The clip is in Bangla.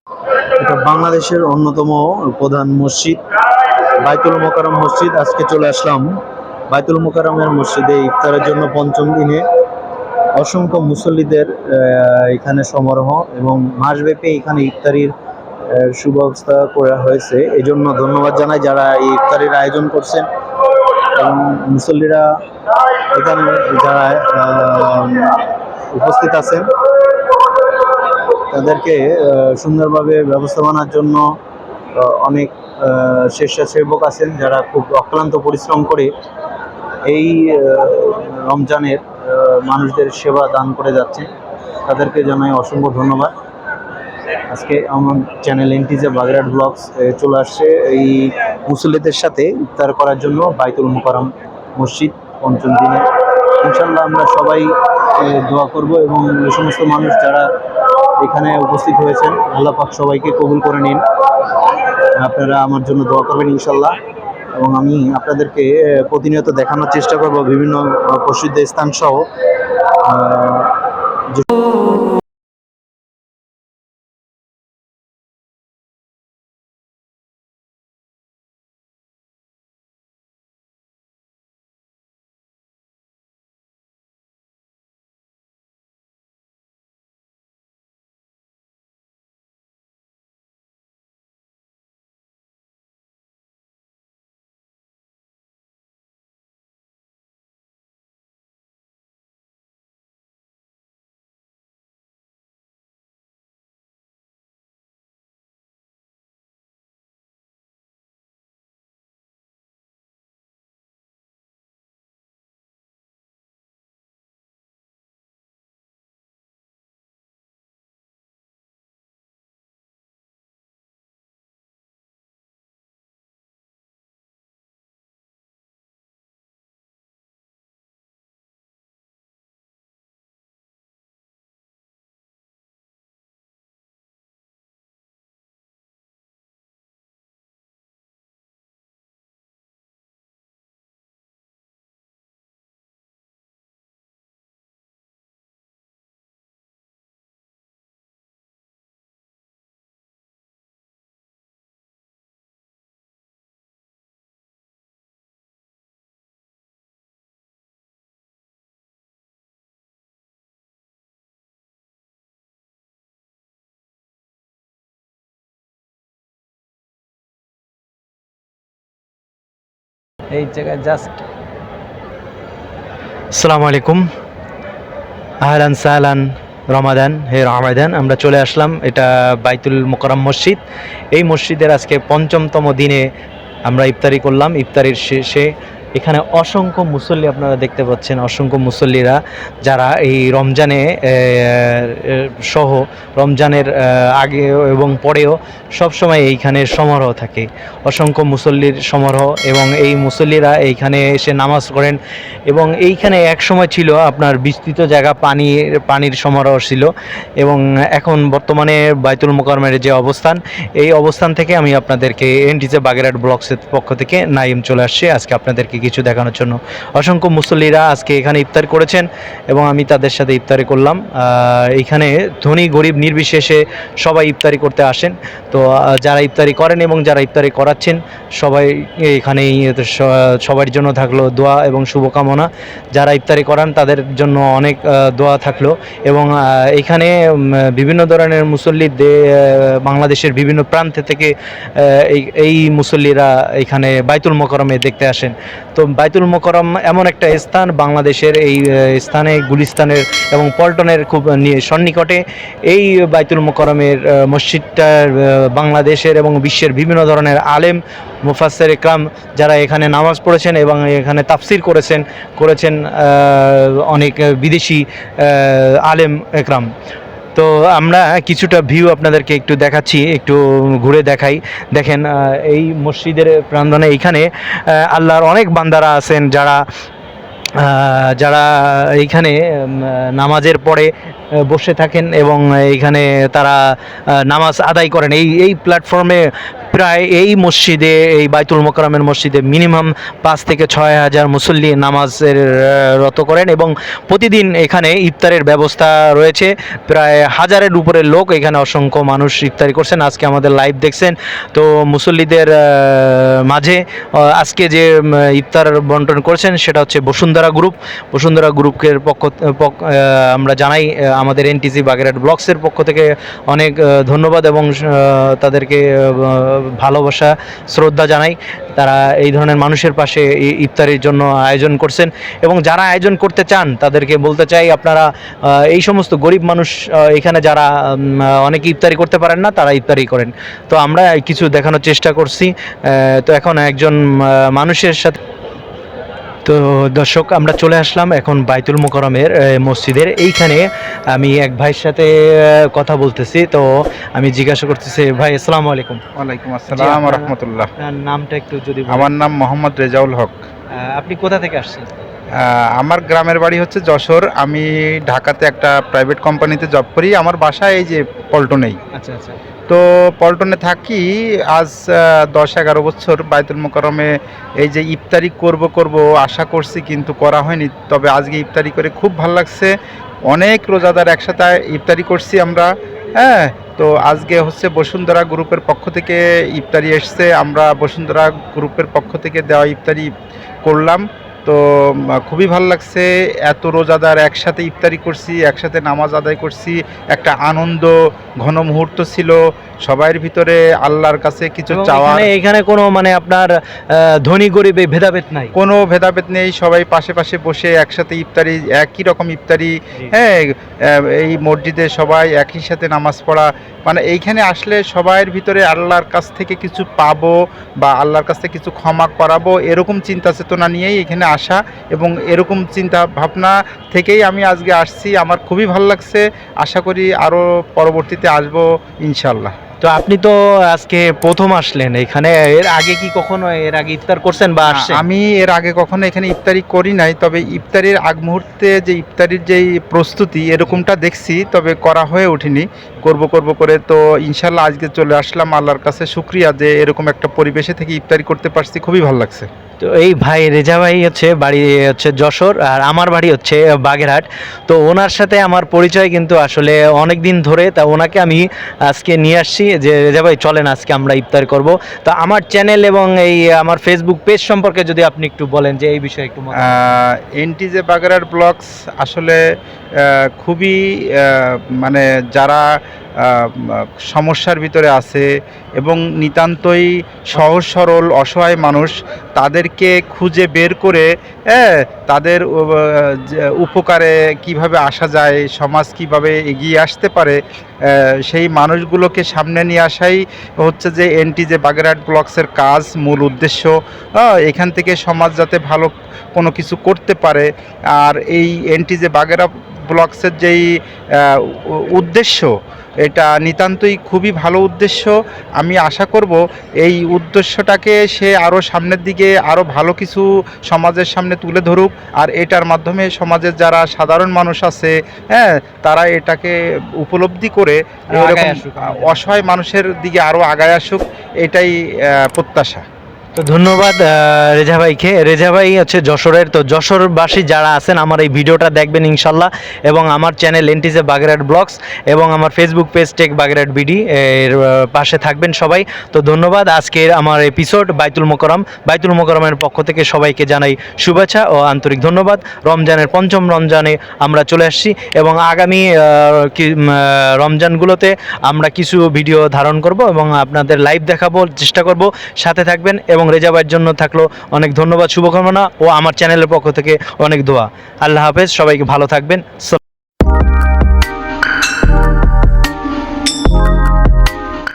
এটা বাংলাদেশের অন্যতম প্রধান মসজিদ বাইতুল মোকাররম মসজিদ। আজকে চলে আসলাম বাইতুল মোকাররমের মসজিদে ইফতারের জন্য পঞ্চম দিনে। অসংখ্য মুসল্লিদের এখানে সমারোহ এবং মাসব্যাপী এখানে ইফতারির সুব্যবস্থা করা হয়েছে। এই জন্য ধন্যবাদ জানাই যারা এই ইফতারির আয়োজন করছেন এবং মুসল্লিরা এখানে যারা উপস্থিত আছেন তাদেরকে সুন্দরভাবে ব্যবস্থাপনার জন্য অনেক স্বেচ্ছাসেবক আছেন যারা খুব অক্লান্ত পরিশ্রম করে এই রমজানের মানুষদের সেবা দান করে যাচ্ছে। তাদেরকে জানাই অসংখ্য ধন্যবাদ। আজকে আমার চ্যানেল এনটিজে বাগেরহাট ব্লগস চলে আসছে এই মুসল্লিদের সাথে ইফতার করার জন্য বাইতুল মোকাররম মসজিদ পঞ্চম দিনে। ইনশাল্লাহ আমরা সবাই দোয়া করব এবং এই সমস্ত মানুষ যারা এখানে উপস্থিত হয়েছেন আল্লাহ পাক সবাইকে কবুল করে নিন। আপনারা আমার জন্য দোয়া করবেন ইনশাল্লাহ। এবং আমি আপনাদেরকে প্রতিনিয়ত দেখানোর চেষ্টা করব বিভিন্ন প্রসিদ্ধ স্থান সহ এই জায়গায় জাস্ট আসসালামু আলাইকুম, আহলান সাহলান রমাদান, হে রমাদান। আমরা চলে আসলাম, এটা বাইতুল মোকাররম মসজিদ। এই মসজিদের আজকে পঞ্চমতম দিনে আমরা ইফতারি করলাম। ইফতারির শেষে এখানে অসংখ্য মুসল্লি আপনারা দেখতে পাচ্ছেন, অসংখ্য মুসল্লিরা যারা এই রমজানে সহ রমজানের আগে এবং পরেও সবসময় এইখানে সমারোহ থাকে। অসংখ্য মুসল্লির সমারোহ এবং এই মুসল্লিরা এইখানে এসে নামাজ করেন এবং এইখানে এক সময় ছিল আপনার বিস্তৃত জায়গা পানির সমারোহ ছিল এবং এখন বর্তমানে বাইতুল মোকাররমের যে অবস্থান, এই অবস্থান থেকে আমি আপনাদেরকে এনটিজে বাগেরহাট ব্লগসের পক্ষ থেকে নাইম চলে আসছে আজকে আপনাদেরকে কিছু দেখানোর জন্য। অসংখ্য মুসল্লিরা আজকে এখানে ইফতার করেছেন এবং আমি তাদের সাথে ইফতারি করলাম। এখানে ধনী গরিব নির্বিশেষে সবাই ইফতারি করতে আসেন। তো যারা ইফতারি করেন এবং যারা ইফতারি করাচ্ছেন সবাই এখানেই, সবার জন্য থাকলো দোয়া এবং শুভকামনা। যারা ইফতারি করান তাদের জন্য অনেক দোয়া থাকলো এবং এখানে বিভিন্ন ধরনের মুসল্লি বাংলাদেশের বিভিন্ন প্রান্ত থেকে এই মুসল্লিরা এখানে বাইতুল মোকাররমে দেখতে আসেন। তো বাইতুল মোকাররম এমন একটা স্থান, বাংলাদেশের এই স্থানে গুলিস্তানের এবং পল্টনের খুব সন্নিকটে এই বাইতুল মোকাররমের মসজিদটার বাংলাদেশের এবং বিশ্বের বিভিন্ন ধরনের আলেম মুফাসসির ইকরাম যারা এখানে নামাজ পড়েছেন এবং এখানে তাফসির করেছেন অনেক বিদেশি আলেম ইকরাম। তো আমরা কিছুটা ভিউ আপনাদেরকে একটু দেখাচ্ছি, একটু ঘুরে দেখাই। দেখেন এই মসজিদের প্রাঙ্গণে এইখানে আল্লাহর অনেক বান্দারা আছেন যারা এইখানে নামাজের পরে বসে থাকেন এবং এইখানে তারা নামাজ আদায় করেন। এই প্ল্যাটফর্মে প্রায় এই মসজিদে, এই বাইতুল মোকাররমের মসজিদে মিনিমাম 5 থেকে 6 হাজার মুসল্লি নামাজের রত করেন এবং প্রতিদিন এখানে ইফতারের ব্যবস্থা রয়েছে। প্রায় হাজারের উপরে লোক এখানে, অসংখ্য মানুষ ইফতারি করছেন। আজকে আমাদের লাইভ দেখছেন, তো মুসল্লিদের মাঝে আজকে যে ইফতার বন্টন করছেন সেটা হচ্ছে বসুন্ধরা গ্রুপ। বসুন্ধরা গ্রুপের আমরা জানাই আমাদের এনটিসি বাগেরহাট ব্লগসের পক্ষ থেকে অনেক ধন্যবাদ এবং তাদেরকে ভালোবাসা শ্রদ্ধা জানাই। তারা এই ধরনের মানুষের পাশে ইফতারির জন্য আয়োজন করছেন এবং যারা আয়োজন করতে চান তাদেরকে বলতে চাই, আপনারা এই সমস্ত গরিব মানুষ এখানে যারা অনেকে ইফতারি করতে পারেন না, তারা ইফতারি করেন। তো আমরা কিছু দেখানোর চেষ্টা করছি। তো এখন একজন মানুষের সাথে, তো দর্শক আমরা চলে আসলাম এখন বাইতুল মোকাররমের মসজিদের এইখানে। আমি এক ভাইয়ের সাথে কথা বলতেছি, তো আমি জিজ্ঞাসা করতেছি, ভাই আসসালামু আলাইকুম। ওয়ালাইকুম আসসালাম ওয়া রাহমাতুল্লাহ। আপনার নামটা একটু যদি বলেন। আমার নাম মোহাম্মদ রেজাউল হক। আপনি কোথা থেকে আসছেন? আমার গ্রামের বাড়ি হচ্ছে যশোর। আমি ঢাকাতে একটা প্রাইভেট কোম্পানিতে জব করি। আমার বাসা এই যে পল্টনেই। আচ্ছা আচ্ছা। তো পল্টনে থাকি আজ 10-11 বছর। বাইতুল মোকাররমে এই যে ইফতারি করব আশা করছি, কিন্তু করা হয়নি। তবে আজকে ইফতারি করে খুব ভালো লাগছে। অনেক রোজাদার একসাথে ইফতারি করছি আমরা। হ্যাঁ, তো আজকে হচ্ছে বসুন্ধরা গ্রুপের পক্ষ থেকে ইফতারি এসছে। আমরা বসুন্ধরা গ্রুপের পক্ষ থেকে দেওয়া ইফতারি করলাম। তো খুবই ভালো লাগছে। এত রোজাদার একসাথে ইফতারি করছি, একসাথে নামাজ আদায় করছি। একটা আনন্দ ঘন মুহূর্ত ছিল সবার ভিতরে। আল্লাহর কাছে কিছু চাওয়া, এখানে কোনো মানে আপনার ধনী গরিব ভেদাভেদ নাই, কোনো ভেদাভেদ নেই। সবাই পাশে পাশে বসে একসাথে ইফতারি, একই রকম ইফতারি। হ্যাঁ, এই মসজিদে সবাই একই সাথে নামাজ পড়া, মানে এইখানে আসলে সবার ভিতরে আল্লাহর কাছ থেকে কিছু পাবো বা আল্লাহর কাছ থেকে কিছু ক্ষমা করাবো, এরকম চিন্তা চেতনা নিয়েই এখানে আসা এবং এরকম চিন্তা ভাবনা থেকেই আমি আজকে আসছি। আমার খুবই ভালো লাগছে। আশা করি আরও পরবর্তীতে আসবো ইনশাল্লাহ। তো আপনি তো আজকে প্রথম আসলেন এখানে, এর আগে কি কখনো এর আগে ইফতার করছেন বা আসছেন? আমি এর আগে কখনো এখানে ইফতারি করি নাই, তবে ইফতারির আগ মুহূর্তে যে ইফতারির যেই প্রস্তুতি এরকমটা দেখছি, তবে করা হয়ে ওঠেনি। করব করে তো ইনশাল্লাহ আজকে চলে আসলাম। আল্লাহর কাছে শুকরিয়া যে এরকম একটা পরিবেশে থেকে ইফতারি করতে পারছি, খুবই ভালো লাগছে। তো এই ভাই রেজা ভাই হচ্ছে বাড়ি হচ্ছে যশোর আর আমার বাড়ি হচ্ছে বাগেরহাট। তো ওনার সাথে আমার পরিচয় কিন্তু আসলে অনেক দিন ধরে। তা ওনাকে আমি আজকে নিয়ে আসছি যে রেজা ভাই চলেন আজকে আমরা ইফতার করব। তো আমার চ্যানেল এবং এই আমার ফেসবুক পেজ সম্পর্কে যদি আপনি একটু বলেন যে এই বিষয়ে একটু। এনটিজে বাগেরহাট ব্লগস আসলে খুবই মানে যারা সমস্যার ভিতরে আছে এবং নিতান্তই সহজ সরল অসহায় মানুষ, তাদেরকে খুঁজে বের করে তাদের উপকারে কিভাবে আসা যায়, সমাজ কিভাবে এগিয়ে আসতে পারে, সেই মানুষগুলোকে সামনে নিয়ে আসাই হচ্ছে যে এনটিজে বাগেরহাট ব্লগসের কাজ, মূল উদ্দেশ্য। এখান থেকে সমাজ যাতে ভালো কোনো কিছু করতে পারে। আর এই এনটিজে বাগেরহাট ব্লগসের যেই উদ্দেশ্য, এটা নিতান্তই খুবই ভালো উদ্দেশ্য। আমি আশা করব এই উদ্দেশ্যটাকে সে আরও সামনের দিকে আরও ভালো কিছু সমাজের সামনে তুলে ধরুক। আর এটার মাধ্যমে সমাজের যারা সাধারণ মানুষ আছে, তারা এটাকে উপলব্ধি করে অসহায় মানুষের দিকে আরও আগায় আসুক, এটাই প্রত্যাশা। তো ধন্যবাদ রেজা ভাইকে। রেজা ভাই হচ্ছে যশোরের। তো যশোরবাসী যারা আছেন আমার এই ভিডিওটা দেখবেন ইনশাল্লাহ, এবং আমার চ্যানেল এনটিজে বাগেরহাট ব্লগস এবং আমার Facebook page tech Bagerhat BD এর পাশে থাকবেন সবাই। তো ধন্যবাদ। আজকের আমার এপিসোড বাইতুল মোকাররমের পক্ষ থেকে সবাইকে জানাই শুভেচ্ছা ও আন্তরিক ধন্যবাদ। রমজানের 5ম রমজানে আমরা চলে আসছি এবং আগামী রমজানগুলোতে আমরা কিছু ভিডিও ধারণ করব এবং আপনাদের লাইভ দেখাবো চেষ্টা করব। সাথে থাকবেন এবং রেজা ভাইয়ের জন্য থাকলো অনেক ধন্যবাদ, শুভকামনা ও আমার চ্যানেলের পক্ষ থেকে অনেক দোয়া। আল্লাহ হাফেজ, সবাইকে ভালো থাকবেন।